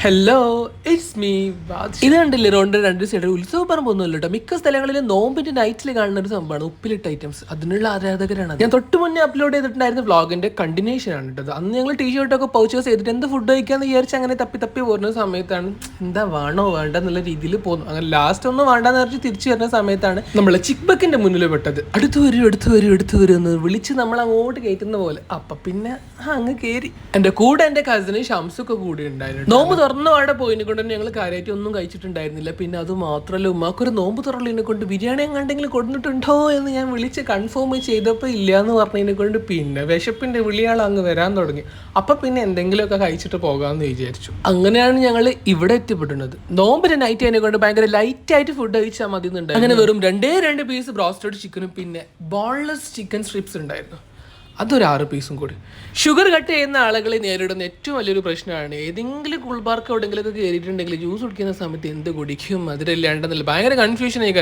Hello it's me. ഇത് കണ്ടില്ലേ റോണ്ട് രണ്ട് സൈഡ് ഉത്സവ പറമ്പൊന്നുമല്ല കേട്ടോ. മിക്ക സ്ഥലങ്ങളിലും നോമ്പിന്റെ നൈറ്റിൽ കാണുന്ന ഒരു സംഭവമാണ് ഉപ്പിലിട്ട ഐറ്റംസ്. അതിനുള്ള ആരാധകരാണ്. ഞാൻ തൊട്ട് മുന്നേ അപ്ലോഡ് ചെയ്തിട്ടുണ്ടായിരുന്ന വ്ളോഗിന്റെ കണ്ടിന്യൂഷൻ ആണ് കേട്ടത്. അന്ന് ഞങ്ങൾ ടീഷർട്ടൊക്കെ പൗച്ചേഴ്സ് ചെയ്തിട്ട് എന്ത് ഫുഡ് കഴിക്കാന്ന് വിചാരിച്ച് അങ്ങനെ തപ്പി തപ്പി പോകുന്ന സമയത്താണ് എന്താ വേണോ വേണ്ട എന്നുള്ള രീതിയിൽ പോകുന്നു. അങ്ങനെ ലാസ്റ്റ് ഒന്നും വേണ്ടെന്ന് പറഞ്ഞ് തിരിച്ചു വരുന്ന സമയത്താണ് നമ്മളെ ചിക്ക് ബക്കിന്റെ മുന്നിൽ പെട്ടത്. അടുത്ത് വരും എന്ന് വിളിച്ച് നമ്മൾ അങ്ങോട്ട് കയറ്റുന്ന പോലെ. അപ്പൊ പിന്നെ അങ്ങ് കയറി. എന്റെ കൂടെ എന്റെ കസിന് ഷംസൊക്കെ കൂടി ഉണ്ടായിരുന്നു. നോമ്പ് തുറന്നു അവിടെ പോയിനെ കൊണ്ട് തന്നെ ഞങ്ങൾ കാര്യമായിട്ട് ഒന്നും കഴിച്ചിട്ടുണ്ടായിരുന്നില്ല. പിന്നെ അത് മാത്രമല്ല ഉമ്മാക്കൊരു നോമ്പ് തുറലിനെ കൊണ്ട് ബിരിയാണി എങ്ങാണ്ടെങ്കിലും കൊടുത്തിട്ടുണ്ടോ എന്ന് ഞാൻ വിളിച്ച് കൺഫേം ചെയ്തപ്പോൾ ഇല്ല എന്ന് പറഞ്ഞതിനെ കൊണ്ട് പിന്നെ വിശപ്പിന്റെ വിളിയാൾ അങ്ങ് വരാൻ തുടങ്ങി. അപ്പൊ പിന്നെ എന്തെങ്കിലുമൊക്കെ കഴിച്ചിട്ട് പോകാമെന്ന് വിചാരിച്ചു. അങ്ങനെയാണ് ഞങ്ങൾ ഇവിടെ എത്തിപ്പെടുന്നത്. നോമ്പിന്റെ നൈറ്റ് അതിനെ കൊണ്ട് ഭയങ്കര ലൈറ്റ് ആയിട്ട് ഫുഡ് കഴിച്ചാൽ മതി എന്നുണ്ട്. അങ്ങനെ വെറും രണ്ട് പീസ് ബ്രോസ്റ്റഡ് ചിക്കനും പിന്നെ ബോൺലെസ് ചിക്കൻ സ്ട്രിപ്സ് ഉണ്ടായിരുന്നു. അതൊരു 6 പീസും കൂടി. ഷുഗർ കട്ട് ചെയ്യുന്ന ആളുകളെ നേരിടുന്ന ഏറ്റവും വലിയൊരു പ്രശ്നമാണ് ഏതെങ്കിലും കൂൾബാർക്ക് എവിടെയെങ്കിലുമൊക്കെ കയറിയിട്ടുണ്ടെങ്കിൽ ജ്യൂസ് കുടിക്കുന്ന സമയത്ത് എന്ത് കുടിക്കും അതിലില്ലാണ്ടെന്നില്ല ഭയങ്കര കൺഫ്യൂഷൻ ആയി.